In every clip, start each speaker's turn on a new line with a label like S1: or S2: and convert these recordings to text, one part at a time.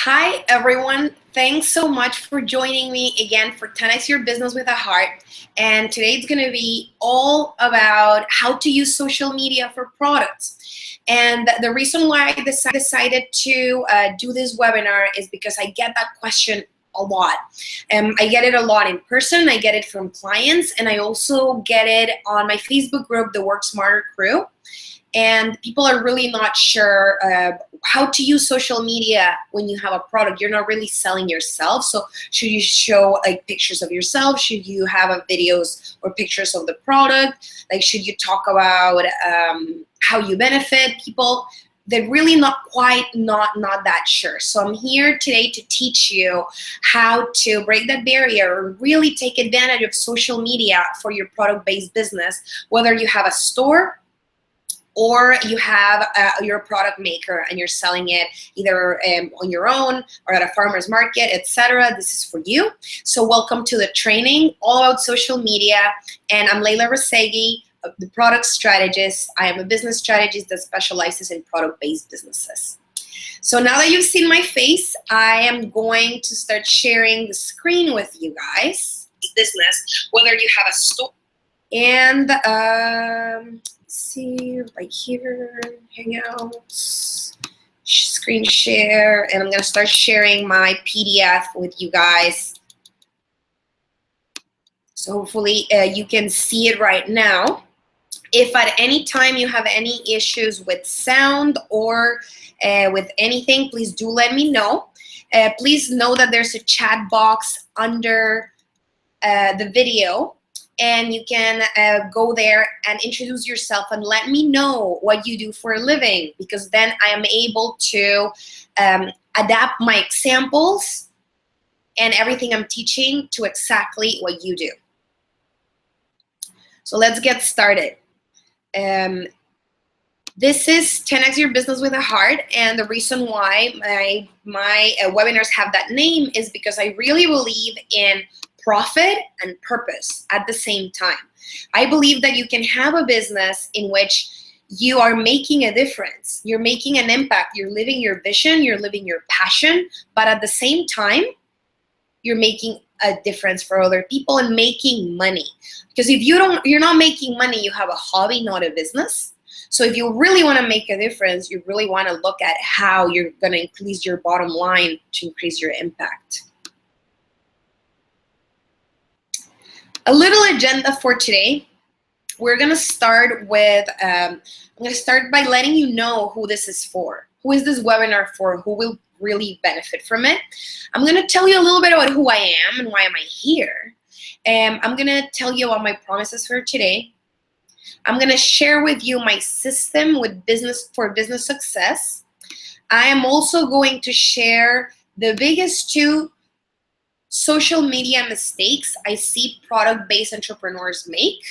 S1: Hi, everyone. Thanks so much for joining me again for 10x Your Business with a Heart. And today it's going to be all about how to use social media for products. And the reason why I decided to do this webinar is because I get that question a lot. I get it a lot in person, I get it from clients, and I also get it on my Facebook group, the Work Smarter Crew. And people are really not sure how to use social media when you have a product. You're not really selling yourself. So should you show like pictures of yourself? Should you have videos or pictures of the product? Like, should you talk about how you benefit people? They're really not that sure. So I'm here today to teach you how to break that barrier or really take advantage of social media for your product-based business, whether you have a store or you have your product maker and you're selling it either on your own or at a farmer's market, etc. This is for you. So welcome to the training all about social media. And I'm Leyla Razeghi, the product strategist. I am a business strategist that specializes in product-based businesses. So now that you've seen my face, I am going to start sharing the screen with you guys. Business, whether you have a store and see right here, Hangouts, screen share, and I'm going to start sharing my PDF with you guys. So hopefully you can see it right now. If at any time you have any issues with sound or with anything, please do let me know. Please know that there's a chat box under the video, and you can go there and introduce yourself and let me know what you do for a living, because then I am able to adapt my examples and everything I'm teaching to exactly what you do. So let's get started. This is 10x Your Business with a Heart, and the reason why my webinars have that name is because I really believe in profit and purpose at the same time. I believe that you can have a business in which you are making a difference. You're making an impact. You're living your vision. You're living your passion. But at the same time, you're making a difference for other people and making money. Because if you're not making money, you have a hobby, not a business. So if you really want to make a difference, you really want to look at how you're going to increase your bottom line to increase your impact. A little agenda for today. We're going to start with, I'm going to start by letting you know who this is for. Who is this webinar for? Who will really benefit from it? I'm going to tell you a little bit about who I am and why am I here. I'm going to tell you about my promises for today. I'm going to share with you my system with business success. I am also going to share the biggest two social media mistakes I see product-based entrepreneurs make.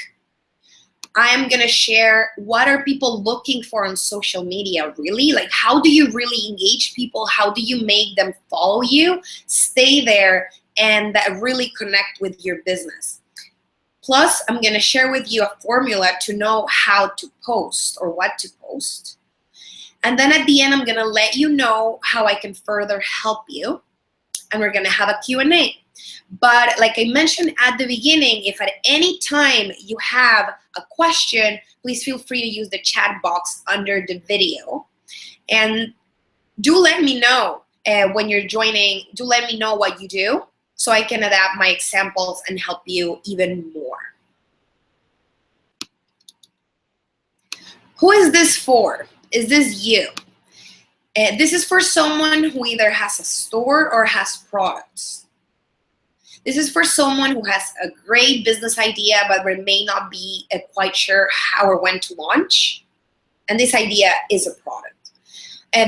S1: I am going to share what are people looking for on social media, really? Like, how do you really engage people? How do you make them follow you, stay there, and really connect with your business? Plus, I'm going to share with you a formula to know how to post or what to post. And then at the end, I'm going to let you know how I can further help you. And we're going to have a Q&A. But like I mentioned at the beginning, if at any time you have a question, please feel free to use the chat box under the video. And do let me know when you're joining. Do let me know what you do so I can adapt my examples and help you even more. Who is this for? Is this you? This is for someone who either has a store or has products. This is for someone who has a great business idea but may not be quite sure how or when to launch. And this idea is a product.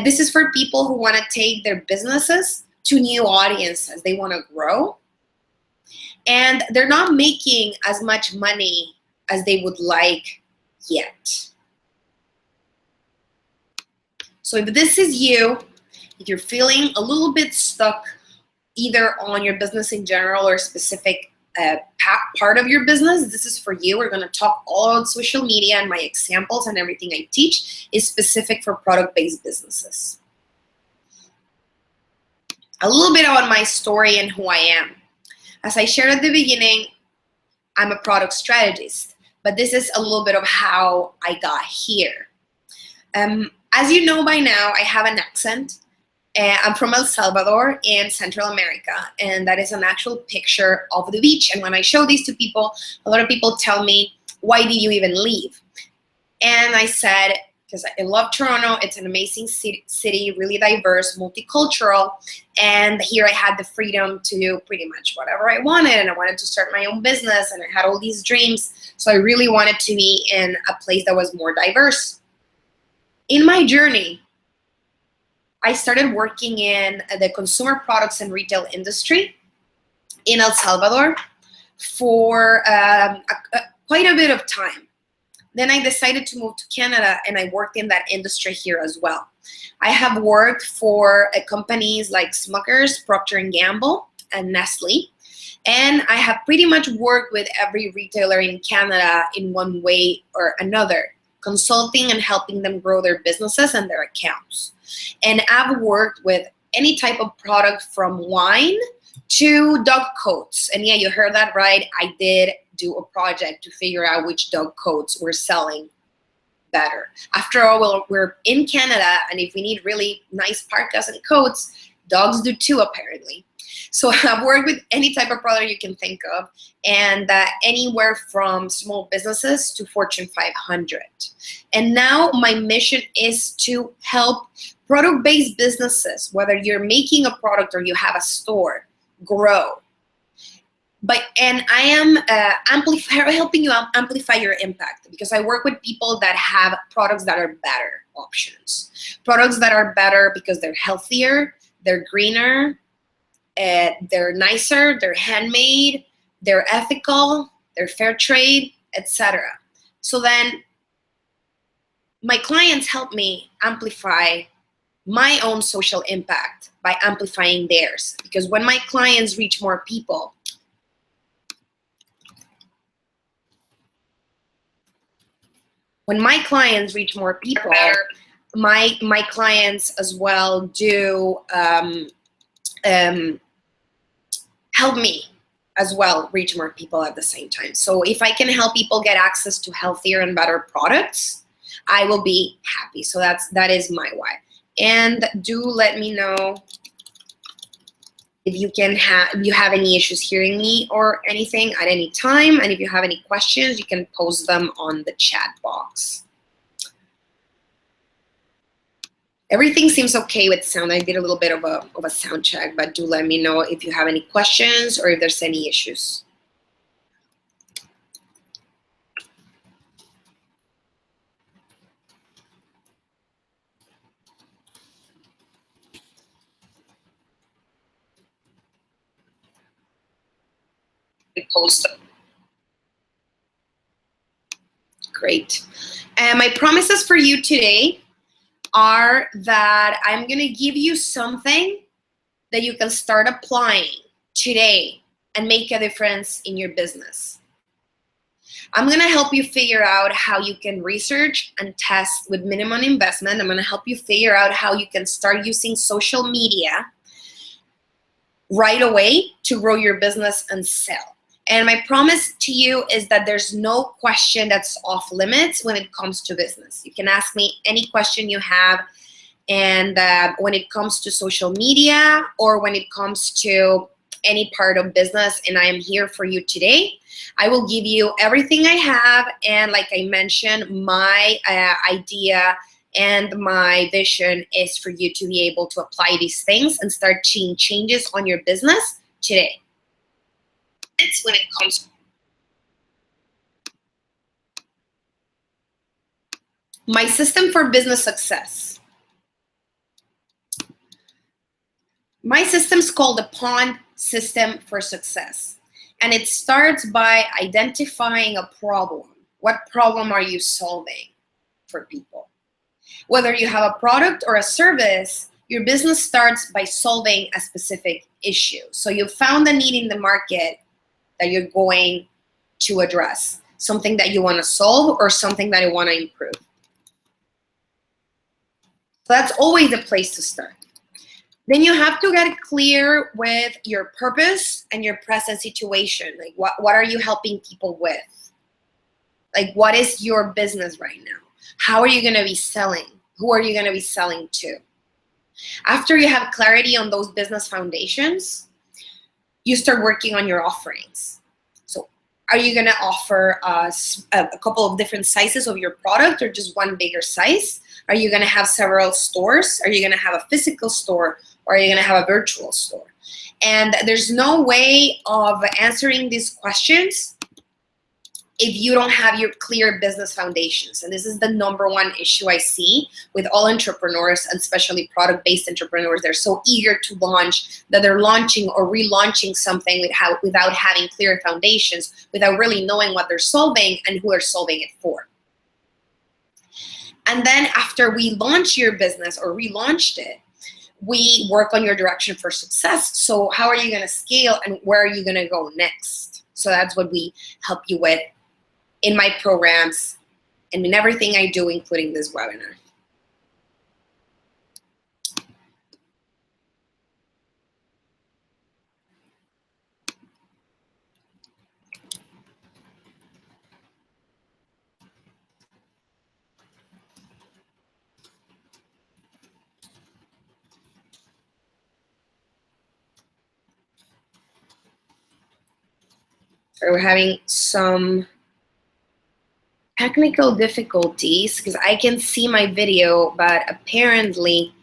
S1: This is for people who want to take their businesses to new audiences. They want to grow. And they're not making as much money as they would like yet. So if this is you, if you're feeling a little bit stuck either on your business in general or a specific part of your business, this is for you. We're going to talk all about social media, and my examples and everything I teach is specific for product-based businesses. A little bit about my story and who I am. As I shared at the beginning, I'm a product strategist, but this is a little bit of how I got here. As you know by now, I have an accent. I'm from El Salvador in Central America, and that is an actual picture of the beach. And when I show these to people, a lot of people tell me, why did you even leave? And I said, because I love Toronto. It's an amazing city, really diverse, multicultural. And here I had the freedom to do pretty much whatever I wanted. And I wanted to start my own business, and I had all these dreams. So I really wanted to be in a place that was more diverse. In my journey, I started working in the consumer products and retail industry in El Salvador for quite a bit of time. Then I decided to move to Canada, and I worked in that industry here as well. I have worked for companies like Smuckers, Procter & Gamble, and Nestle. And I have pretty much worked with every retailer in Canada in one way or another, consulting and helping them grow their businesses and their accounts. And I've worked with any type of product from wine to dog coats. And yeah, you heard that right. I did do a project to figure out which dog coats were selling better. After all, well, we're in Canada, and if we need really nice parkas and coats, dogs do too, apparently. So I've worked with any type of product you can think of, and anywhere from small businesses to Fortune 500. And now my mission is to help product-based businesses, whether you're making a product or you have a store, grow. And I am helping you amplify your impact, because I work with people that have products that are better options. Products that are better because they're healthier, they're greener, they're nicer, they're handmade, they're ethical, they're fair trade, etc. So then my clients help me amplify my own social impact by amplifying theirs. Because when my clients reach more people, my clients as well do help me as well reach more people at the same time. So if I can help people get access to healthier and better products, I will be happy. So that is my why. And do let me know if you have any issues hearing me or anything at any time. And if you have any questions, you can post them on the chat box. Everything seems okay with sound. I did a little bit of a sound check, but do let me know if you have any questions or if there's any issues. Post them. Great. And my promises for you today are that I'm going to give you something that you can start applying today and make a difference in your business. I'm going to help you figure out how you can research and test with minimum investment. I'm going to help you figure out how you can start using social media right away to grow your business and sell. And my promise to you is that there's no question that's off limits when it comes to business. You can ask me any question you have. And when it comes to social media or when it comes to any part of business, and I am here for you today, I will give you everything I have. And like I mentioned, my idea and my vision is for you to be able to apply these things and start seeing changes on your business today. It's when it comes. My system for business success. My system's called the Pond System for Success. And it starts by identifying a problem. What problem are you solving for people? Whether you have a product or a service, your business starts by solving a specific issue. So you found a need in the market that you're going to address, something that you want to solve or something that you want to improve. So that's always the place to start. Then you have to get clear with your purpose and your present situation. Like what are you helping people with? Like what is your business right now? How are you going to be selling? Who are you going to be selling to? After you have clarity on those business foundations, you start working on your offerings. So are you going to offer a couple of different sizes of your product or just one bigger size? Are you going to have several stores? Are you going to have a physical store or are you going to have a virtual store? And there's no way of answering these questions if you don't have your clear business foundations. And this is the number one issue I see with all entrepreneurs, and especially product-based entrepreneurs. They're so eager to launch that they're launching or relaunching something without having clear foundations, without really knowing what they're solving and who they're solving it for. And then after we launch your business or relaunched it, we work on your direction for success. So how are you going to scale and where are you going to go next? So that's what we help you with in my programs and in everything I do, including this webinar. So we're having some technical difficulties because I can see my video, but apparently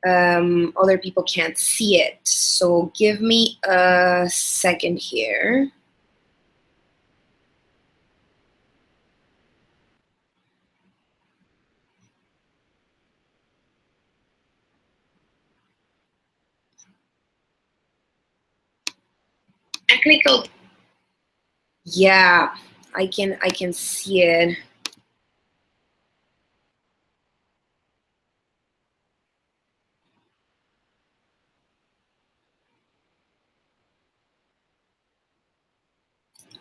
S1: other people can't see it. So give me a second here. Technical. Yeah, I can see it.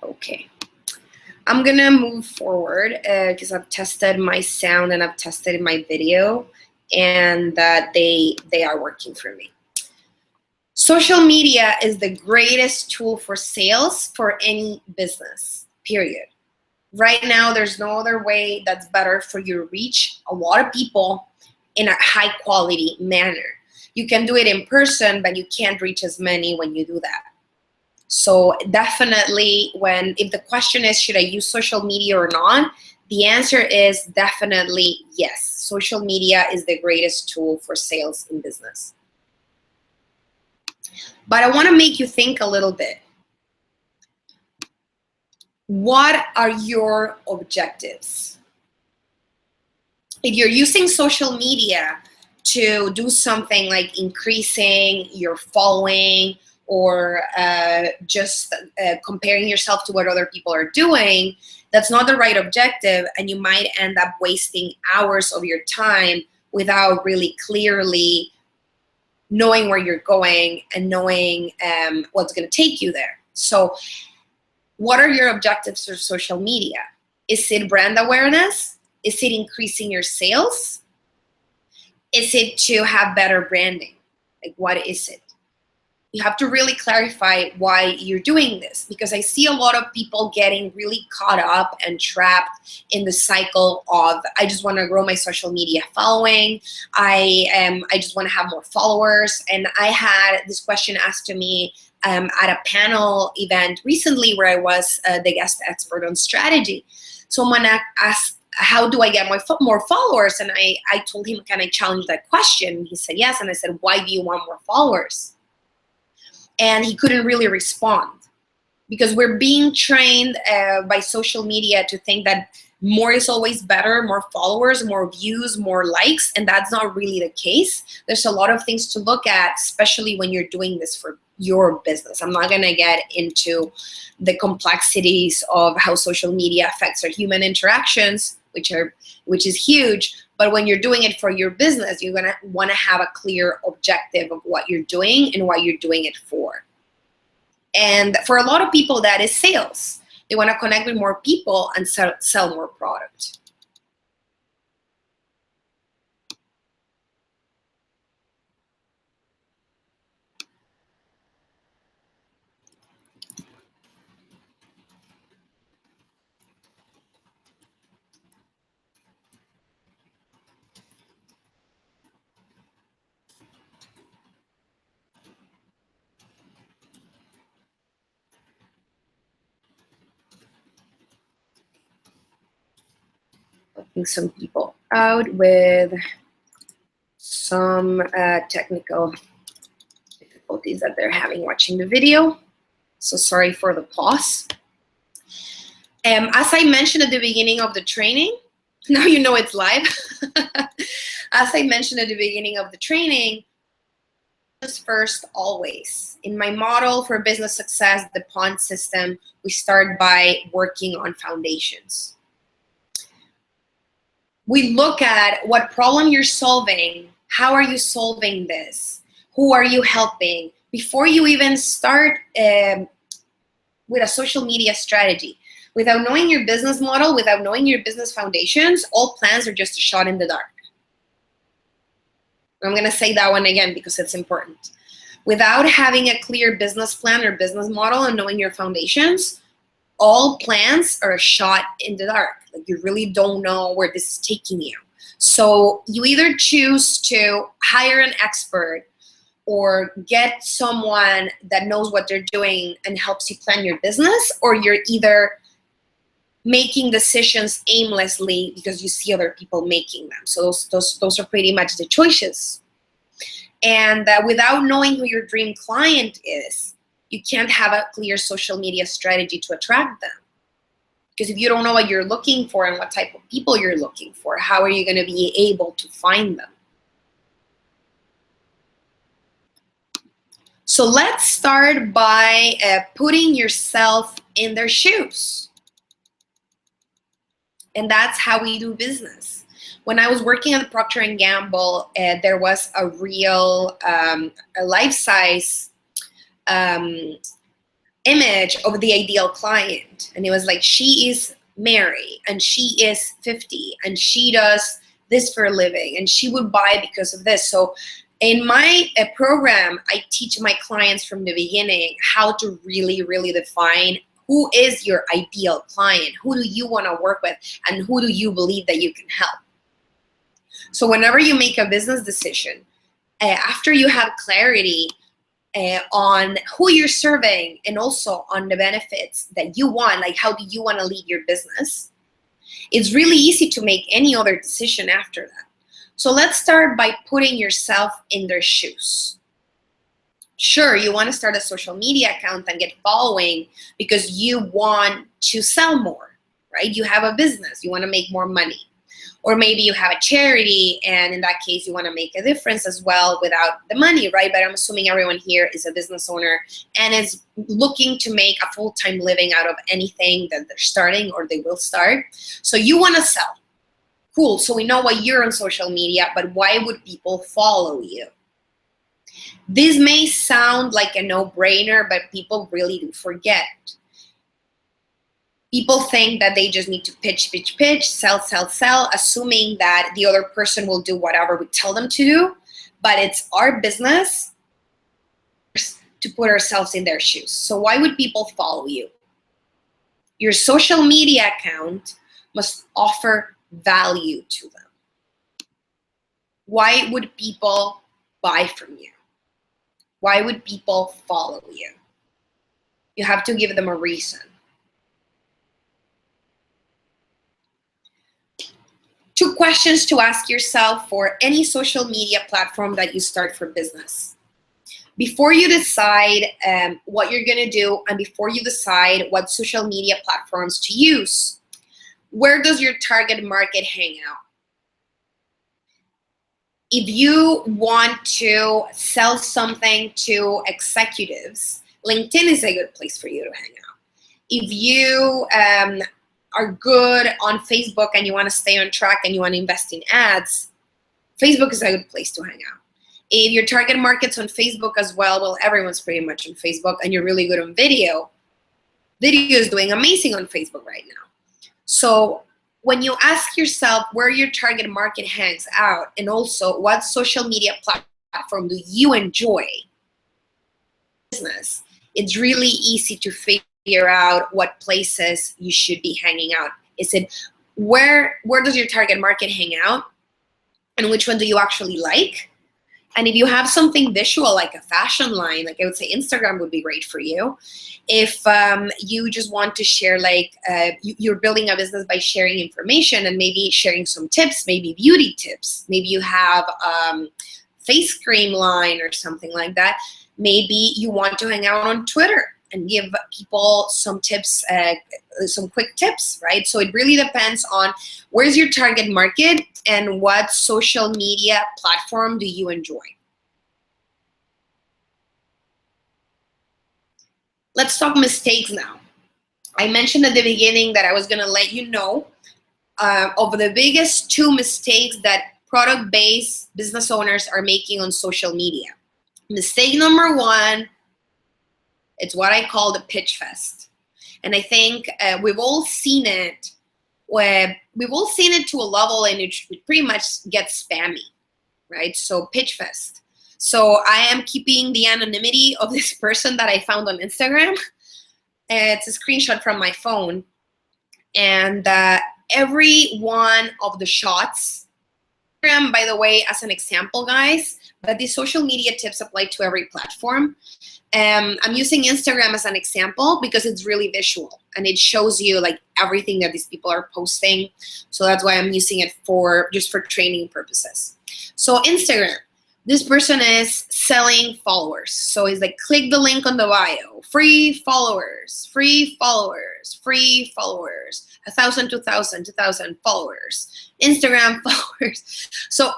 S1: Okay. I'm gonna move forward because I've tested my sound and I've tested my video, and they are working for me. Social media is the greatest tool for sales for any business, period. Right now, there's no other way that's better for you to reach a lot of people in a high quality manner. You can do it in person, but you can't reach as many when you do that. So definitely if the question is, should I use social media or not? The answer is definitely yes. Social media is the greatest tool for sales in business. But I want to make you think a little bit. What are your objectives? If you're using social media to do something like increasing your following or just comparing yourself to what other people are doing, that's not the right objective, and you might end up wasting hours of your time without really clearly knowing where you're going and knowing what's going to take you there. So what are your objectives for social media? Is it brand awareness? Is it increasing your sales? Is it to have better branding? Like, what is it? You have to really clarify why you're doing this, because I see a lot of people getting really caught up and trapped in the cycle of, I just want to grow my social media following. I just want to have more followers. And I had this question asked to me at a panel event recently where I was the guest expert on strategy. Someone asked, how do I get more followers? And I told him, can I challenge that question? He said, yes. And I said, why do you want more followers? And he couldn't really respond, because we're being trained by social media to think that more is always better, more followers, more views, more likes, and that's not really the case. There's a lot of things to look at, especially when you're doing this for your business. I'm not going to get into the complexities of how social media affects our human interactions, which is huge. But when you're doing it for your business, you're going to want to have a clear objective of what you're doing and what you're doing it for. And for a lot of people, that is sales. They want to connect with more people and sell more product. helping some people out with some technical difficulties that they're having watching the video. So sorry for the pause. As I mentioned at the beginning of the training, now you know it's live. As I mentioned at the beginning of the training, first always. In my model for business success, the POND system, we start by working on foundations. We look at what problem you're solving, how are you solving this, who are you helping, before you even start with a social media strategy. Without knowing your business model, without knowing your business foundations, all plans are just a shot in the dark. I'm going to say that one again because it's important. Without having a clear business plan or business model and knowing your foundations, all plans are a shot in the dark. Like, you really don't know where this is taking you. So you either choose to hire an expert or get someone that knows what they're doing and helps you plan your business, or you're either making decisions aimlessly because you see other people making them. So those are pretty much the choices. And without knowing who your dream client is, you can't have a clear social media strategy to attract them. Because if you don't know what you're looking for and what type of people you're looking for, how are you going to be able to find them? So let's start by putting yourself in their shoes. And that's how we do business. When I was working at Procter & Gamble, there was a real a life-size image of the ideal client. And it was like, she is Mary, and she is 50, and she does this for a living, and she would buy because of this. So in my program, I teach my clients from the beginning how to really, really define who is your ideal client, who do you want to work with, and who do you believe that you can help. So whenever you make a business decision, after you have clarity on who you're serving and also on the benefits that you want, like how do you want to lead your business, it's really easy to make any other decision after that. So let's start by putting yourself in their shoes. Sure, you want to start a social media account and get following because you want to sell more, right? You have a business, you want to make more money. Or maybe you have a charity, and in that case, you want to make a difference as well without the money, right? But I'm assuming everyone here is a business owner and is looking to make a full-time living out of anything that they're starting or they will start. So you want to sell. Cool, so we know why you're on social media, but why would people follow you? This may sound like a no-brainer, but people really do forget. People think that they just need to pitch, sell, assuming that the other person will do whatever we tell them to do. But it's our business to put ourselves in their shoes. So why would people follow you? Your social media account must offer value to them. Why would people buy from you? Why would people follow you? You have to give them a reason. Two questions to ask yourself for any social media platform that you start for business. Before you decide what you're going to do and before you decide what social media platforms to use, where does your target market hang out? If you want to sell something to executives, LinkedIn is a good place for you to hang out. If you are good on Facebook and you want to stay on track and you want to invest in ads, Facebook is a good place to hang out. If your target market's on Facebook as well, everyone's pretty much on Facebook and you're really good on video. Video is doing amazing on Facebook right now. So when you ask yourself where your target market hangs out and also what social media platform do you enjoy, business, it's really easy to figure out what places you should be hanging out. Is it where does your target market hang out and which one do you actually like? And if you have something visual like a fashion line, like I would say Instagram would be great for you. If you just want to share, like you're building a business by sharing information and maybe sharing some tips, maybe beauty tips, maybe you have face cream line or something like that. Maybe you want to hang out on Twitter and give people some tips, some quick tips, right? So it really depends on where's your target market and what social media platform do you enjoy. Let's talk mistakes now. I mentioned at the beginning that I was gonna let you know of the biggest 2 mistakes that product-based business owners are making on social media. Mistake number 1, it's what I call the pitch fest. And I think we've all seen it. We've all seen it to a level and it pretty much gets spammy, right? So pitch fest. So I am keeping the anonymity of this person that I found on Instagram. It's a screenshot from my phone. And every one of the shots, by the way, as an example, guys, but these social media tips apply to every platform. I'm using Instagram as an example because it's really visual and it shows you like everything that these people are posting. So that's why I'm using it just for training purposes. So Instagram, this person is selling followers. So he's like, click the link on the bio, free followers, free followers, free followers, 1,000, 2,000, 2,000 followers, Instagram followers. So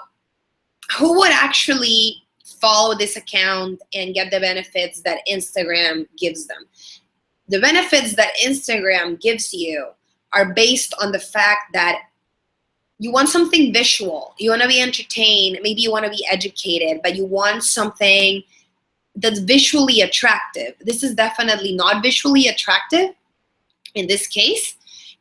S1: who would actually follow this account and get the benefits that Instagram gives them? The benefits that Instagram gives you are based on the fact that you want something visual. You want to be entertained. Maybe you want to be educated, but you want something that's visually attractive. This is definitely not visually attractive in this case.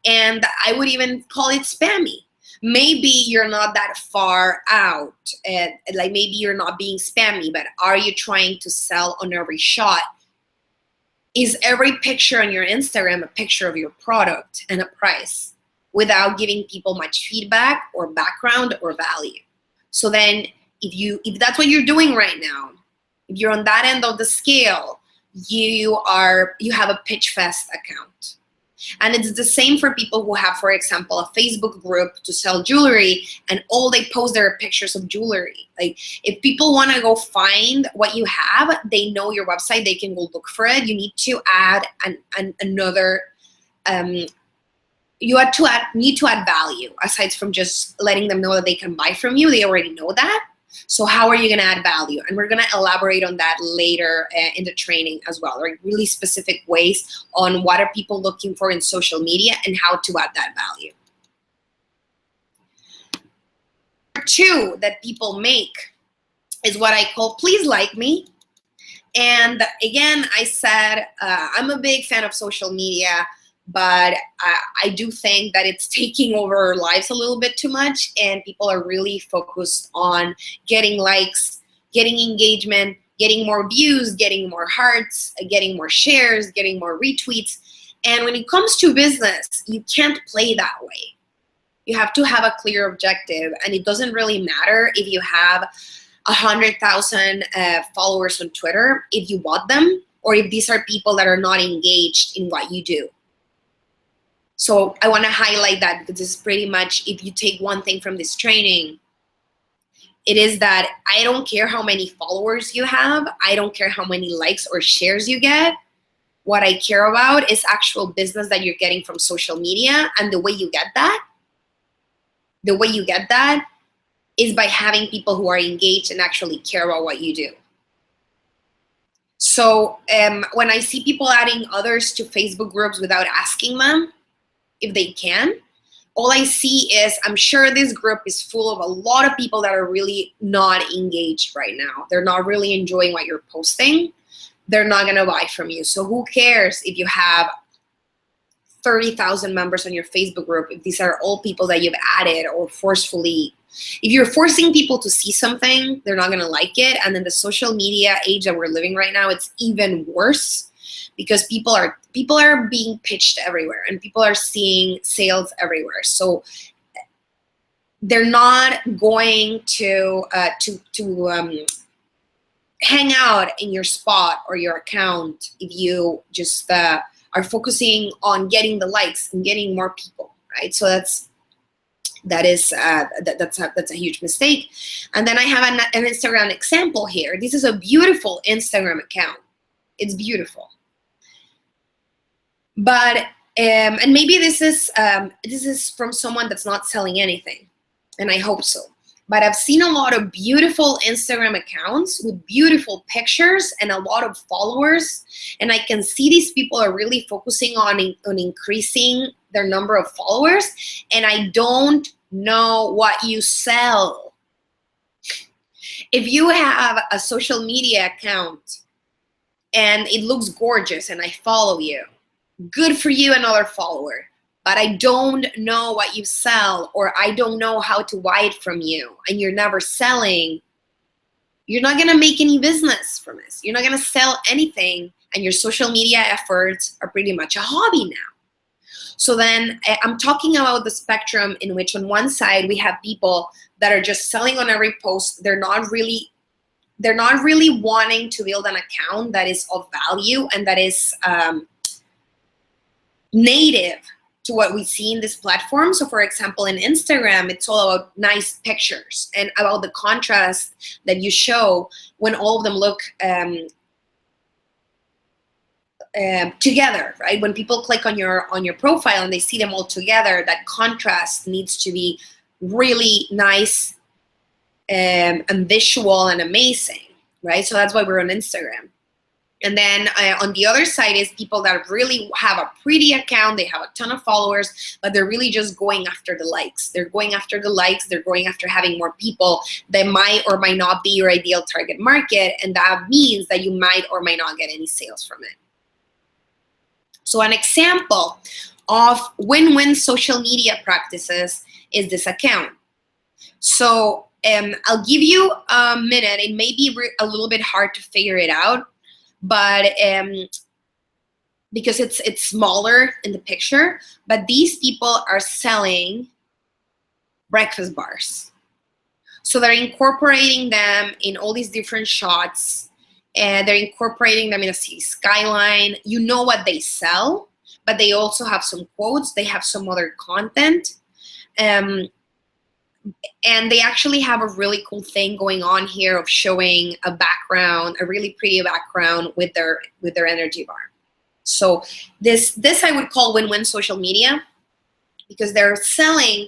S1: And I would even call it spammy. Maybe you're not that far out, and like maybe you're not being spammy, but are you trying to sell on every shot? Is every picture on your Instagram a picture of your product and a price without giving people much feedback or background or value? So then if that's what you're doing right now, if you're on that end of the scale, you have a pitch fest account. And it's the same for people who have, for example, a Facebook group to sell jewelry and all they post are pictures of jewelry. Like if people want to go find what you have, they know your website, they can go look for it. You need to add another, need to add value aside from just letting them know that they can buy from you. They already know that. So how are you going to add value? And we're going to elaborate on that later in the training as well, like really specific ways on what are people looking for in social media and how to add that value. Number 2 that people make is what I call please like me. And again, I said I'm a big fan of social media, but I do think that it's taking over our lives a little bit too much, and people are really focused on getting likes, getting engagement, getting more views, getting more hearts, getting more shares, getting more retweets. And when it comes to business, you can't play that way. You have to have a clear objective, and it doesn't really matter if you have 100,000 followers on Twitter, if you bought them, or if these are people that are not engaged in what you do. So I want to highlight that because this is pretty much, if you take one thing from this training, it is that I don't care how many followers you have. I don't care how many likes or shares you get. What I care about is actual business that you're getting from social media. And the way you get that, is by having people who are engaged and actually care about what you do. So when I see people adding others to Facebook groups without asking them if they can, all I see is, I'm sure this group is full of a lot of people that are really not engaged right now. They're not really enjoying what you're posting. They're not going to buy from you. So who cares if you have 30,000 members on your Facebook group, if these are all people that you've added or forcefully. If you're forcing people to see something, they're not going to like it. And in the social media age that we're living right now, it's even worse, because people are being pitched everywhere and people are seeing sales everywhere. So they're not going to hang out in your spot or your account if you just are focusing on getting the likes and getting more people, right? So that's a huge mistake. And then I have an Instagram example here. This is a beautiful Instagram account. It's beautiful. But and maybe this is from someone that's not selling anything, and I hope so. But I've seen a lot of beautiful Instagram accounts with beautiful pictures and a lot of followers, and I can see these people are really focusing on increasing their number of followers, and I don't know what you sell. If you have a social media account and it looks gorgeous and I follow you, good for you, another follower. But I don't know what you sell, or I don't know how to buy it from you, and you're never selling, you're not gonna make any business from this. You're not gonna sell anything, and your social media efforts are pretty much a hobby now. So then I'm talking about the spectrum in which on one side we have people that are just selling on every post. They're not really wanting to build an account that is of value and that is native to what we see in this platform. So for example, in Instagram, it's all about nice pictures and about the contrast that you show when all of them look together, right? When people click on your profile and they see them all together, that contrast needs to be really nice and visual and amazing, right? So that's why we're on Instagram. And then on the other side is people that really have a pretty account, they have a ton of followers, but they're really just going after the likes. They're going after the likes, they're going after having more people that might or might not be your ideal target market, and that means that you might or might not get any sales from it. So an example of win-win social media practices is this account. So I'll give you a minute. It may be a little bit hard to figure it out, but because it's smaller in the picture, but these people are selling breakfast bars. So they're incorporating them in all these different shots, and they're incorporating them in a city skyline. You know what they sell, but they also have some quotes, they have some other content. And they actually have a really cool thing going on here of showing a background, a really pretty background with their energy bar. So this I would call win-win social media, because they're selling,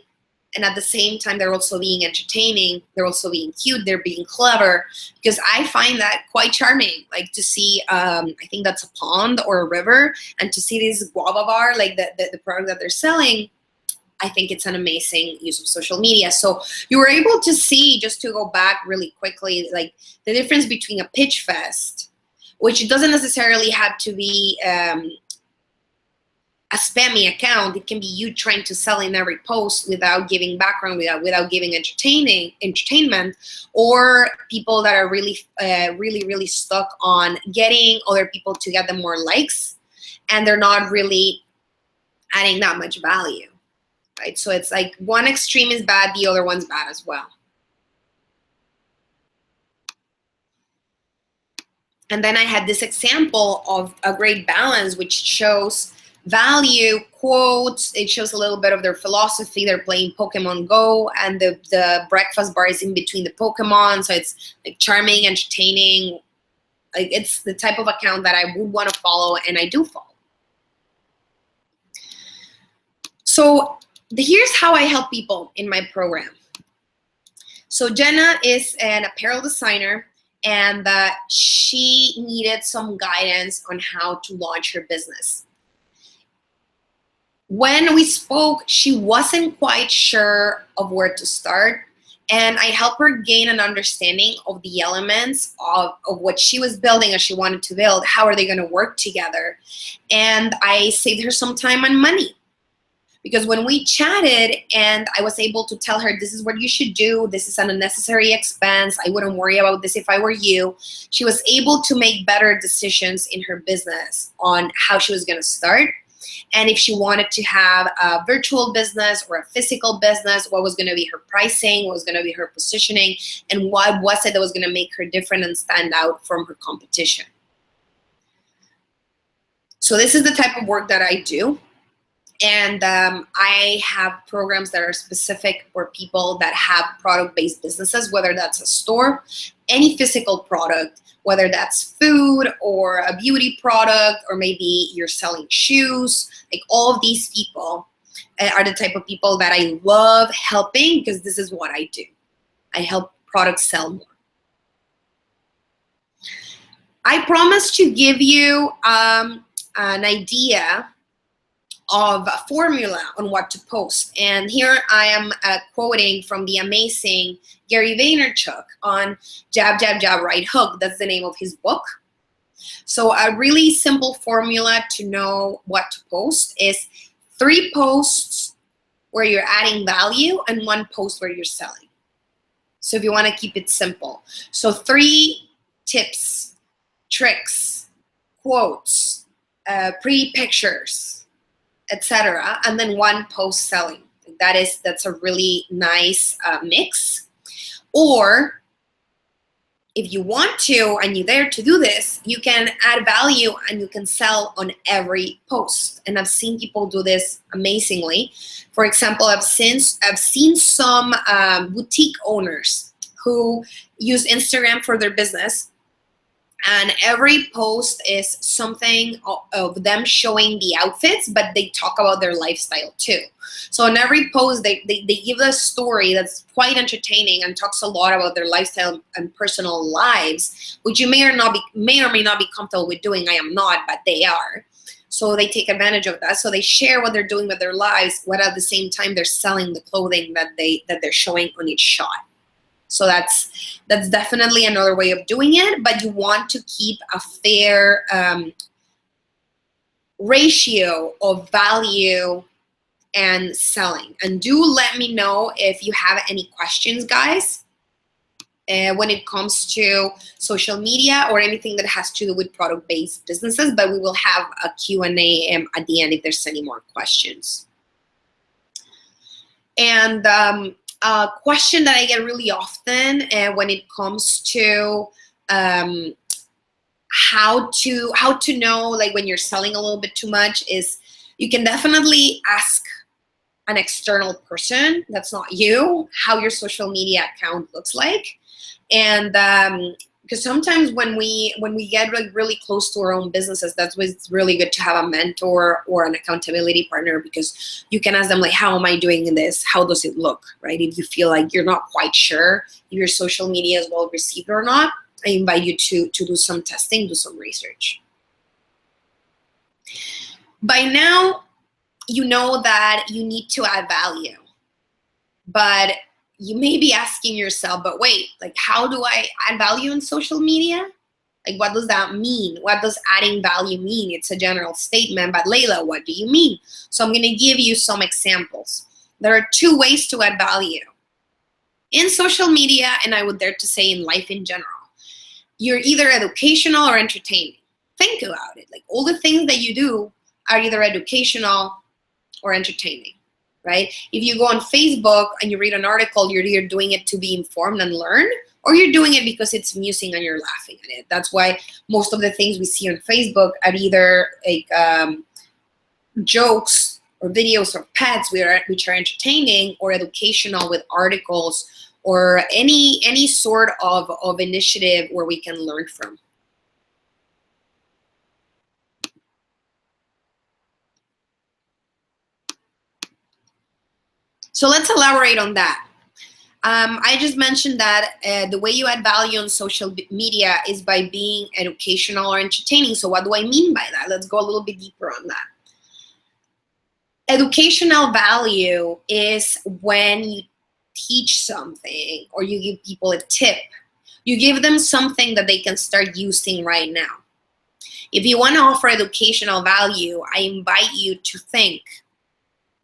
S1: and at the same time they're also being entertaining, they're also being cute, they're being clever, because I find that quite charming. Like to see, I think that's a pond or a river, and to see this guava bar, like the product that they're selling, I think it's an amazing use of social media. So you were able to see, just to go back really quickly, like the difference between a pitch fest, which doesn't necessarily have to be a spammy account. It can be you trying to sell in every post without giving background, without giving entertainment, or people that are really, really stuck on getting other people to get them more likes, and they're not really adding that much value. Right? So it's like one extreme is bad, the other one's bad as well. And then I had this example of a great balance, which shows value, quotes, it shows a little bit of their philosophy. They're playing Pokemon Go, and the breakfast bar is in between the Pokemon, so it's like charming, entertaining. Like it's the type of account that I would want to follow, and I do follow. So here's how I help people in my program. So Jenna is an apparel designer, and she needed some guidance on how to launch her business. When we spoke, she wasn't quite sure of where to start, and I helped her gain an understanding of the elements of what she was building or she wanted to build. How are they going to work together? And I saved her some time and money. Because when we chatted and I was able to tell her, this is what you should do, this is an unnecessary expense, I wouldn't worry about this if I were you, she was able to make better decisions in her business on how she was going to start. And if she wanted to have a virtual business or a physical business, what was going to be her pricing, what was going to be her positioning, and what was it that was going to make her different and stand out from her competition. So this is the type of work that I do. And I have programs that are specific for people that have product-based businesses, whether that's a store, any physical product, whether that's food or a beauty product, or maybe you're selling shoes. Like, all of these people are the type of people that I love helping, because this is what I do. I help products sell more. I promise to give you an idea of a formula on what to post. And here I am quoting from the amazing Gary Vaynerchuk on Jab, Jab, Jab, Right Hook. That's the name of his book. So a really simple formula to know what to post is 3 posts where you're adding value and 1 post where you're selling. So if you want to keep it simple. So 3 tips, tricks, quotes, pretty pictures, etc., and then 1 post selling. That's a really nice mix. Or if you want to and you're there to do this, you can add value and you can sell on every post. And I've seen people do this amazingly. For example, I've seen some boutique owners who use Instagram for their business. And every post is something of them showing the outfits, but they talk about their lifestyle too. So in every post, they give a story that's quite entertaining and talks a lot about their lifestyle and personal lives, which you may or may not be comfortable with doing. I am not, but they are. So they take advantage of that. So they share what they're doing with their lives, while at the same time they're selling the clothing that they're showing on each shot. So that's definitely another way of doing it, but you want to keep a fair ratio of value and selling. And do let me know if you have any questions, guys, when it comes to social media or anything that has to do with product-based businesses, but we will have a Q&A at the end if there's any more questions. And a question that I get really often when it comes to how to know, like, when you're selling a little bit too much, is you can definitely ask an external person that's not you how your social media account looks like. And because sometimes when we get like really close to our own businesses, that's why it's really good to have a mentor or an accountability partner, because you can ask them, like, how am I doing in this? How does it look, right? If you feel like you're not quite sure if your social media is well received or not, I invite you to do some testing, do some research. By now, you know that you need to add value, but you may be asking yourself, but wait, like, how do I add value in social media? Like, what does that mean? What does adding value mean? It's a general statement, but Leyla, what do you mean? So I'm going to give you some examples. There are 2 ways to add value in social media, and I would dare to say in life in general. You're either educational or entertaining. Think about it. Like, all the things that you do are either educational or entertaining. Right? If you go on Facebook and you read an article, you're either doing it to be informed and learn, or you're doing it because it's amusing and you're laughing at it. That's why most of the things we see on Facebook are either like jokes or videos or pets which are entertaining, or educational with articles, or any sort of initiative where we can learn from. So let's elaborate on that. I just mentioned that the way you add value on social media is by being educational or entertaining. So what do I mean by that? Let's go a little bit deeper on that. Educational value is when you teach something or you give people a tip. You give them something that they can start using right now. If you want to offer educational value, I invite you to think,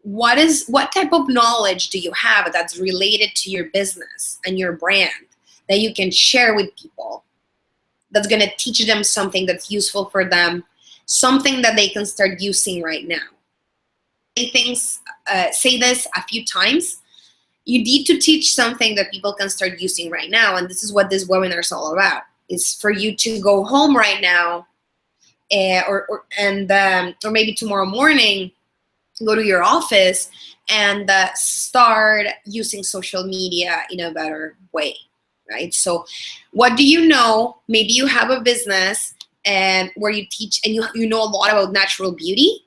S1: what type of knowledge do you have that's related to your business and your brand that you can share with people, that's going to teach them something that's useful for them, something that they can start using right now. Say this a few times. You need to teach something that people can start using right now, and this is what this webinar is all about. Is for you to go home right now, or maybe tomorrow morning, go to your office and start using social media in a better way, right? So what do you know? Maybe you have a business and where you teach, and you know a lot about natural beauty.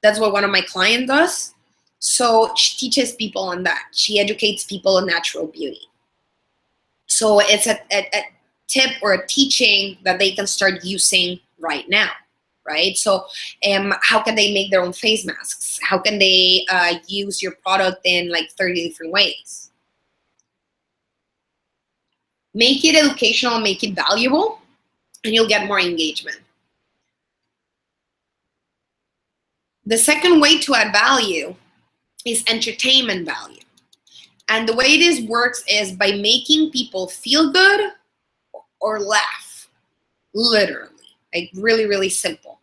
S1: That's what one of my clients does. So she teaches people on that. She educates people on natural beauty. So it's a tip or a teaching that they can start using right now, right? So how can they make their own face masks? How can they use your product in like 30 different ways? Make it educational, make it valuable, and you'll get more engagement. The second way to add value is entertainment value. And the way this works is by making people feel good or laugh, literally, like really, really simple.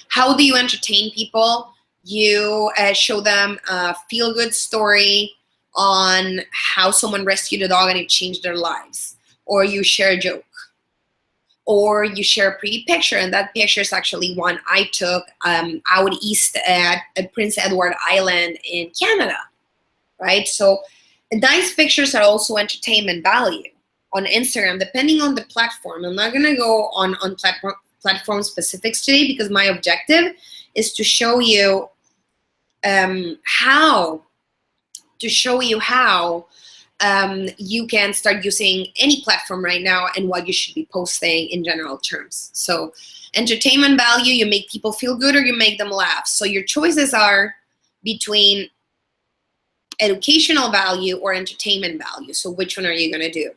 S1: How do you entertain people? You show them a feel-good story on how someone rescued a dog and it changed their lives. Or you share a joke. Or you share a pretty picture, and that picture is actually one I took out east at Prince Edward Island in Canada, right? So nice pictures are also entertainment value on Instagram, depending on the platform. I'm not gonna go on platform specifics today because my objective is to show you how you can start using any platform right now and what you should be posting in general terms. So entertainment value, you make people feel good or you make them laugh. So your choices are between educational value or entertainment value. So which one are you gonna do?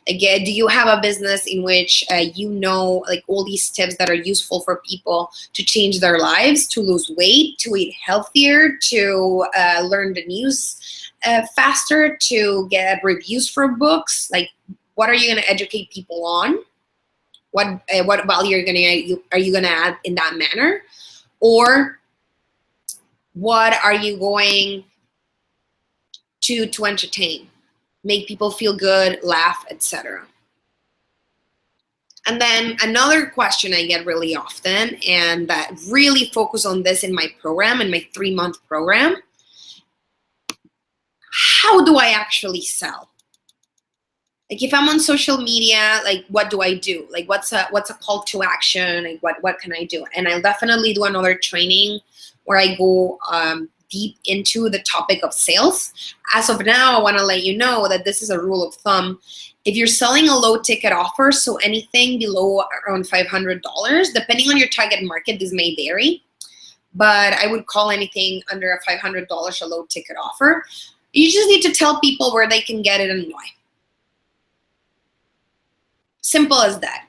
S1: Again, do you have a business in which you know like all these tips that are useful for people to change their lives, to lose weight, to eat healthier, to learn the news faster, to get reviews for books? Like, what are you going to educate people on? What value are you gonna add in that manner? Or what are you going to entertain, make people feel good, laugh, etc.? And then another question I get really often, and that really focus on this in my program, in my 3-month program: how do I actually sell? Like, if I'm on social media, like, what do I do? Like, what's a call to action? Like, what can I do? And I'll definitely do another training where I go deep into the topic of sales. As of now, I want to let you know that this is a rule of thumb. If you're selling a low ticket offer, so anything below around $500, depending on your target market, this may vary, but I would call anything under $500 a low ticket offer. You just need to tell people where they can get it and why. Simple as that.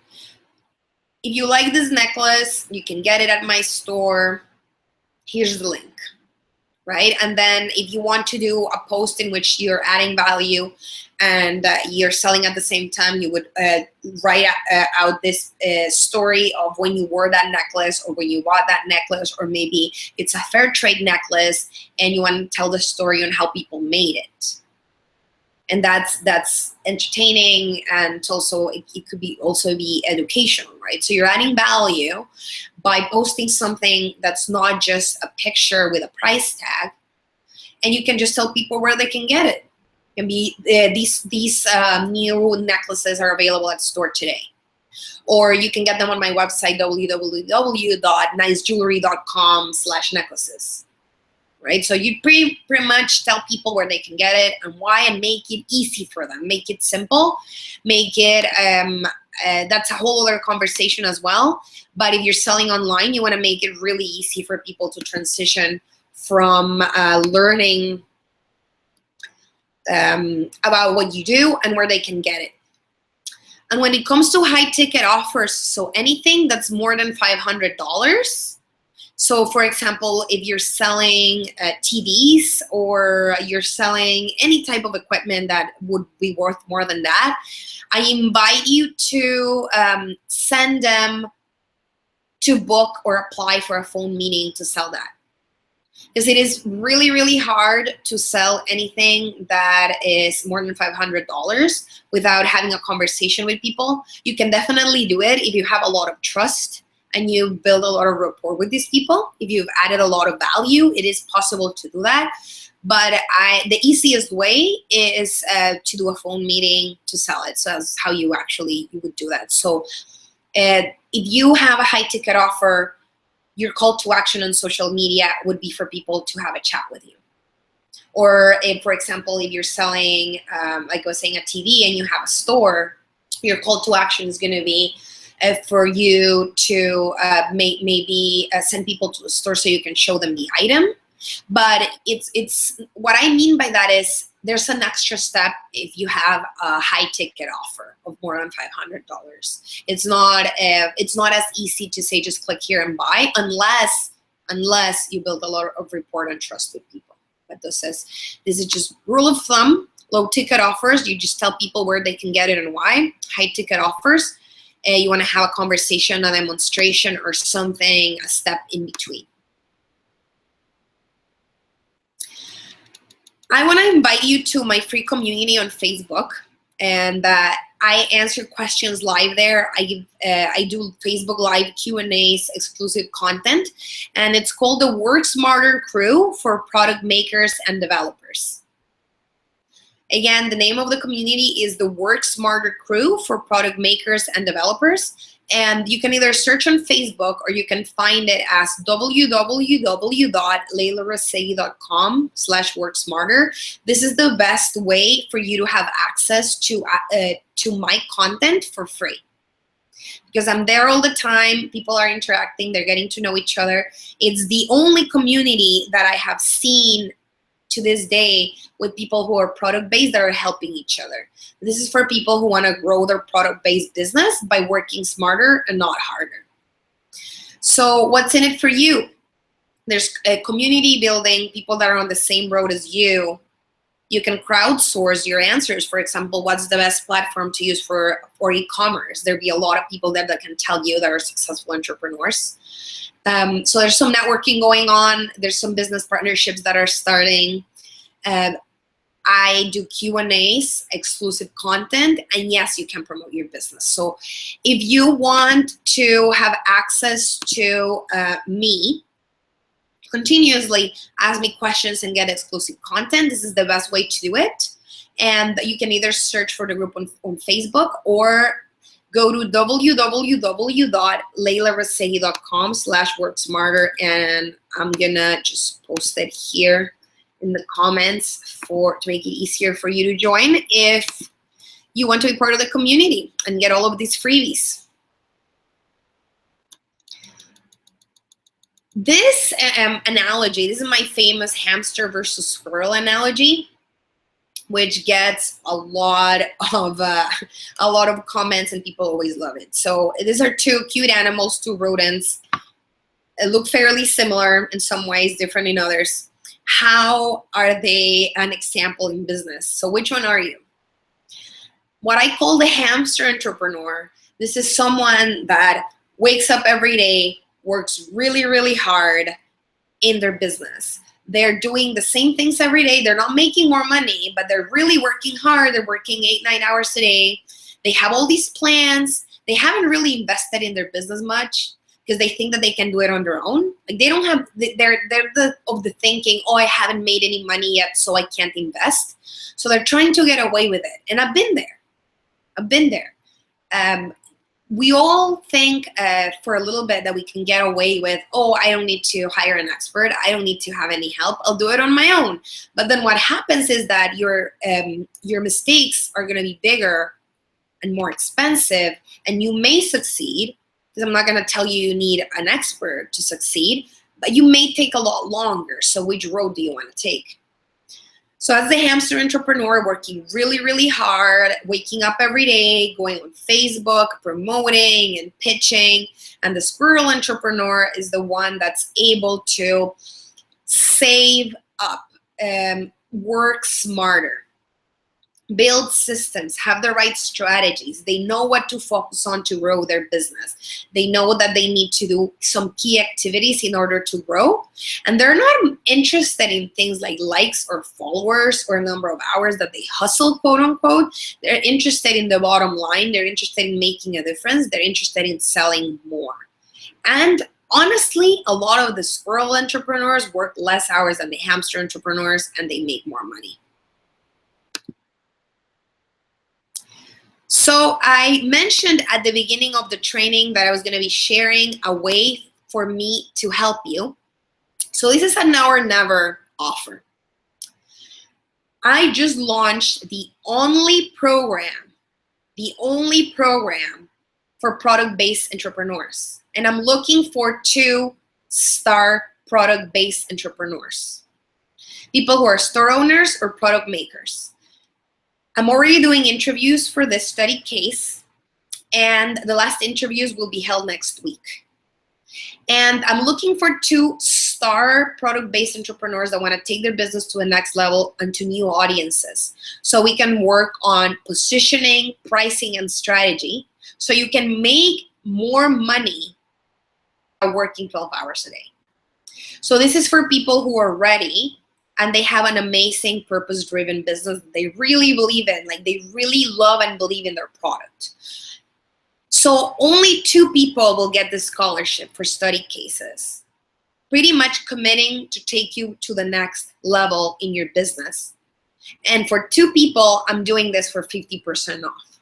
S1: If you like this necklace, you can get it at my store. Here's the link, right? And then if you want to do a post in which you're adding value and you're selling at the same time, you would write out this story of when you wore that necklace or when you bought that necklace, or maybe it's a fair trade necklace and you want to tell the story on how people made it. And that's entertaining, and also it could be also be educational, right? So you're adding value by posting something that's not just a picture with a price tag, and you can just tell people where they can get it. It can be these new necklaces are available at store today, or you can get them on my website www.nicejewelry.com/necklaces. Right? So you pretty much tell people where they can get it and why, and make it easy for them. Make it simple. Make it, that's a whole other conversation as well. But if you're selling online, you want to make it really easy for people to transition from learning about what you do and where they can get it. And when it comes to high ticket offers, so anything that's more than $500, so for example, if you're selling TVs or you're selling any type of equipment that would be worth more than that, I invite you to send them to book or apply for a phone meeting to sell that. Because it is really, really hard to sell anything that is more than $500 without having a conversation with people. You can definitely do it if you have a lot of trust and you build a lot of rapport with these people. If you've added a lot of value, it is possible to do that. But the easiest way is to do a phone meeting to sell it. So that's how you would do that. So if you have a high ticket offer, your call to action on social media would be for people to have a chat with you. Or if, for example, if you're selling, like I was saying, a TV and you have a store, your call to action is going to be for you to maybe send people to the store so you can show them the item. But it's what I mean by that is there's an extra step if you have a high ticket offer of more than $500. It's not as easy to say just click here and buy unless you build a lot of rapport and trust with people. But this is just rule of thumb. Low ticket offers, you just tell people where they can get it and why. High ticket offers, you want to have a conversation, a demonstration, or something, a step in between. I want to invite you to my free community on Facebook, and I answer questions live there. I do Facebook Live Q&As, exclusive content, and it's called the Work Smarter Crew for Product Makers and Developers. Again, the name of the community is the Work Smarter Crew for Product Makers and Developers. And you can either search on Facebook or you can find it as www.leylarazeghi.com/worksmarter. This is the best way for you to have access to my content for free. Because I'm there all the time, people are interacting, they're getting to know each other. It's the only community that I have seen to this day with people who are product-based that are helping each other. This is for people who want to grow their product-based business by working smarter and not harder. So what's in it for you? There's a community building, people that are on the same road as you. You can crowdsource your answers. For example, what's the best platform to use for e-commerce? There'll be a lot of people there that can tell you that are successful entrepreneurs. So there's some networking going on. There's some business partnerships that are starting. I do Q&As, exclusive content, and yes, you can promote your business. So if you want to have access to me, continuously ask me questions and get exclusive content, this is the best way to do it. And you can either search for the group on Facebook or go to www.leylarazeghi.com/worksmarter, and I'm gonna just post it here in the comments to make it easier for you to join if you want to be part of the community and get all of these freebies. This analogy, this is my famous hamster versus squirrel analogy, which gets a lot of comments and people always love it. So these are two cute animals, two rodents. They look fairly similar in some ways, different in others. How are they an example in business? So which one are you? What I call the hamster entrepreneur, this is someone that wakes up every day, works really, really hard in their business. They're doing the same things every day. They're not making more money, but they're really working hard. They're working 8-9 hours a day. They have all these plans. They haven't really invested in their business much because they think that they can do it on their own. Like they don't have, they're of the thinking, oh, I haven't made any money yet, so I can't invest. So they're trying to get away with it. And I've been there. We all think for a little bit that we can get away with, oh, I don't need to hire an expert. I don't need to have any help. I'll do it on my own. But then what happens is that your mistakes are going to be bigger and more expensive, and you may succeed, because I'm not going to tell you need an expert to succeed, but you may take a lot longer. So which road do you want to take? So as the hamster entrepreneur, working really, really hard, waking up every day, going on Facebook, promoting and pitching, and the squirrel entrepreneur is the one that's able to save up, work smarter. build systems, have the right strategies. They know what to focus on to grow their business. They know that they need to do some key activities in order to grow. And they're not interested in things like likes or followers or number of hours that they hustle, quote unquote. They're interested in the bottom line. They're interested in making a difference. They're interested in selling more. And honestly, a lot of the Squirrel entrepreneurs work less hours than the Hamster entrepreneurs, and they make more money. So I mentioned at the beginning of the training that I was going to be sharing a way for me to help you. So this is a now or never offer. I just launched the only program for product-based entrepreneurs. And I'm looking for 2-star product-based entrepreneurs. People who are store owners or product makers. I'm already doing interviews for this study case, and the last interviews will be held next week. And I'm looking for 2-star product-based entrepreneurs that want to take their business to the next level and to new audiences. So we can work on positioning, pricing, and strategy so you can make more money by working 12 hours a day. So this is for people who are ready and they have an amazing purpose-driven business that they really believe in, like they really love and believe in their product. So only 2 people will get this scholarship for study cases, pretty much committing to take you to the next level in your business. And for 2 people, I'm doing this for 50% off.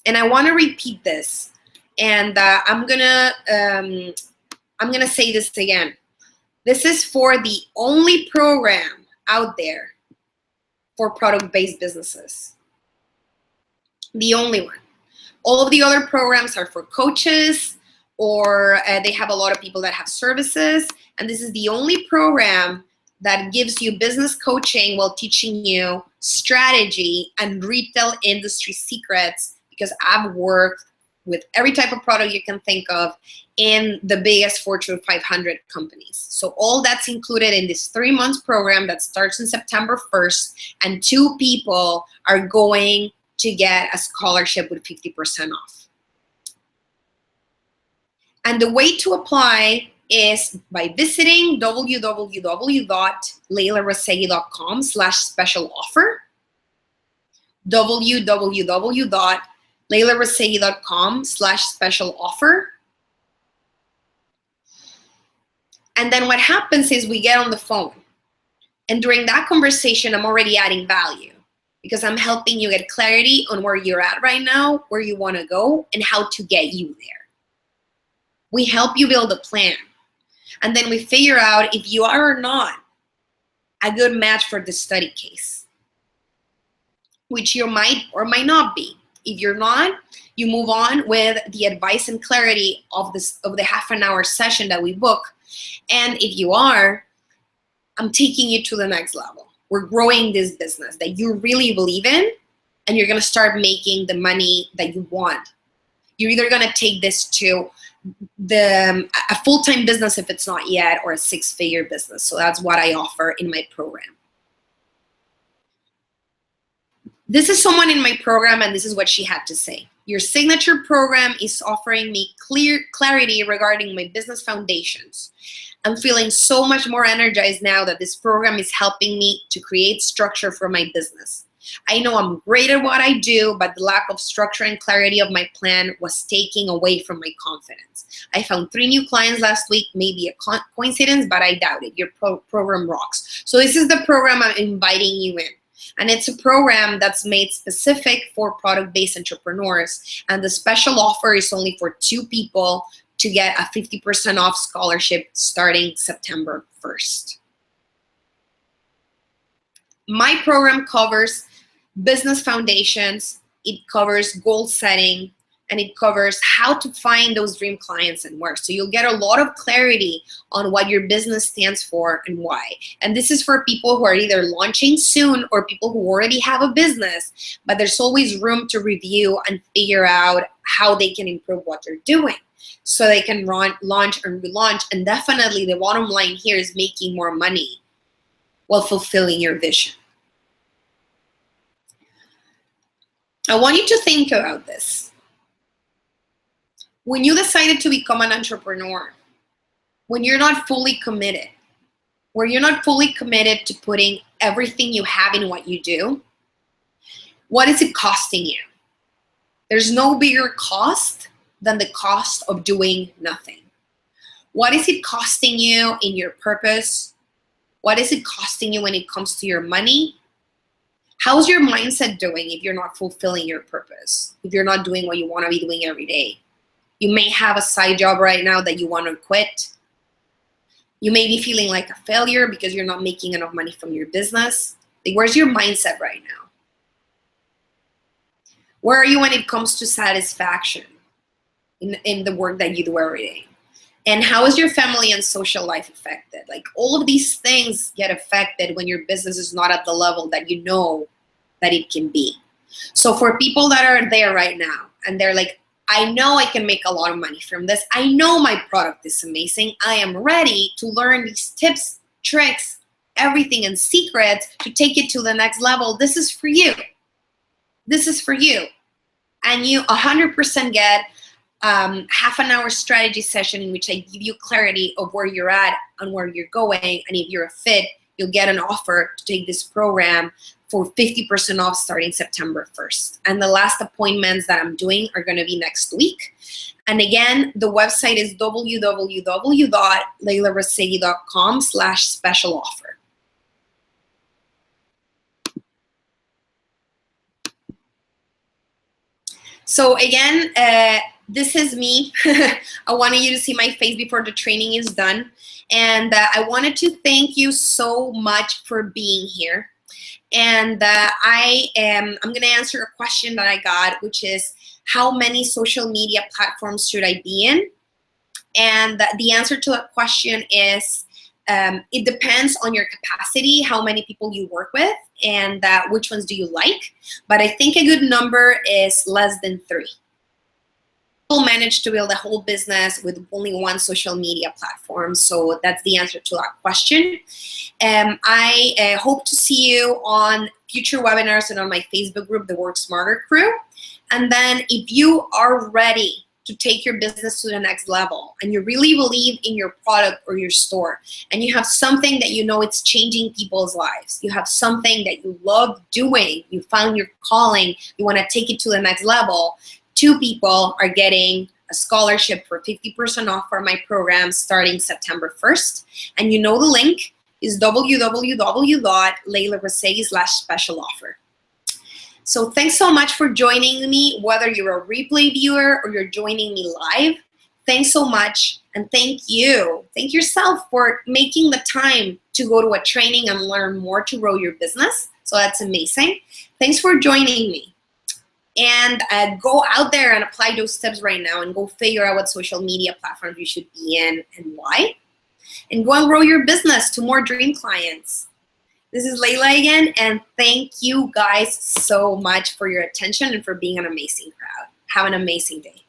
S1: And I want to repeat this, and I'm gonna say this again. This is for the only program out there for product-based businesses. The only one. All of the other programs are for coaches, or they have a lot of people that have services. And this is the only program that gives you business coaching while teaching you strategy and retail industry secrets, because I've worked with every type of product you can think of in the biggest Fortune 500 companies. So all that's included in this 3-month program that starts on September 1st, and 2 people are going to get a scholarship with 50% off. And the way to apply is by visiting www.leylarazeghi.com/special offer, www.leylarazeghi.com/special offer. And then what happens is we get on the phone. And during that conversation, I'm already adding value because I'm helping you get clarity on where you're at right now, where you want to go, and how to get you there. We help you build a plan. And then we figure out if you are or not a good match for the study case, which you might or might not be. If you're not, you move on with the advice and clarity of the half-an-hour session that we book. And if you are, I'm taking you to the next level. We're growing this business that you really believe in, and you're going to start making the money that you want. You're either going to take this to a full-time business if it's not yet, or a 6-figure business. So that's what I offer in my program. This is someone in my program, and this is what she had to say. Your signature program is offering me clarity regarding my business foundations. I'm feeling so much more energized now that this program is helping me to create structure for my business. I know I'm great at what I do, but the lack of structure and clarity of my plan was taking away from my confidence. I found 3 new clients last week, maybe a coincidence, but I doubt it. Your program rocks. So this is the program I'm inviting you in. And it's a program that's made specific for product-based entrepreneurs. And the special offer is only for 2 people to get a 50% off scholarship starting September 1st. My program covers business foundations, it covers goal setting, and it covers how to find those dream clients and where. So you'll get a lot of clarity on what your business stands for and why. And this is for people who are either launching soon or people who already have a business, but there's always room to review and figure out how they can improve what they're doing so they can launch and relaunch. And definitely the bottom line here is making more money while fulfilling your vision. I want you to think about this. When you decided to become an entrepreneur, when you're not fully committed, where you're not fully committed to putting everything you have in what you do, what is it costing you? There's no bigger cost than the cost of doing nothing. What is it costing you in your purpose? What is it costing you when it comes to your money? How's your mindset doing if you're not fulfilling your purpose? If you're not doing what you want to be doing every day? You may have a side job right now that you want to quit. You may be feeling like a failure because you're not making enough money from your business. Like, where's your mindset right now? Where are you when it comes to satisfaction in the work that you do every day? And how is your family and social life affected? Like, all of these things get affected when your business is not at the level that you know that it can be. So for people that are there right now and they're like, I know I can make a lot of money from this. I know my product is amazing. I am ready to learn these tips, tricks, everything, and secrets to take it to the next level. This is for you. This is for you. And you 100% get half an hour strategy session in which I give you clarity of where you're at and where you're going. And if you're a fit, you'll get an offer to take this program for 50% off starting September 1st. And the last appointments that I'm doing are going to be next week. And again, the website is www.leylarazeghi.com/special offer. So again, this is me. I wanted you to see my face before the training is done. And I wanted to thank you so much for being here. And I'm going to answer a question that I got, which is, how many social media platforms should I be in? And the answer to that question is, it depends on your capacity, how many people you work with, and which ones do you like. But I think a good number is less than 3. People manage to build a whole business with only one social media platform. So that's the answer to that question. I hope to see you on future webinars and on my Facebook group, the Work Smarter Crew. And then if you are ready to take your business to the next level and you really believe in your product or your store, and you have something that you know it's changing people's lives, you have something that you love doing, you found your calling, you want to take it to the next level, 2 people are getting a scholarship for 50% off for my program starting September 1st. And you know the link is www.leylarazeghi.com/special offer. So thanks so much for joining me, whether you're a replay viewer or you're joining me live. Thanks so much, and thank you. Thank yourself for making the time to go to a training and learn more to grow your business. So that's amazing. Thanks for joining me. And go out there and apply those tips right now and go figure out what social media platforms you should be in and why. And go and grow your business to more dream clients. This is Leyla again, and thank you guys so much for your attention and for being an amazing crowd. Have an amazing day.